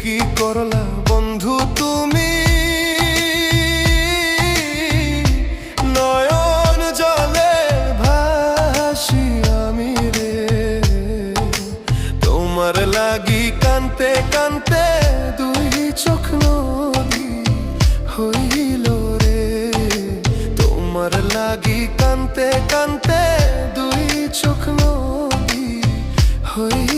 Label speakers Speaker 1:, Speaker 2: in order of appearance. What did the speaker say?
Speaker 1: কি করলা বন্ধু তুমি, নয়ন জলে ভাসি আমি রে। তোমার লাগি কানতে কানতে দুই চোখ নদী হইল রে। তোমার লাগি কানতে কানতে দুই চোখ নদী হইল।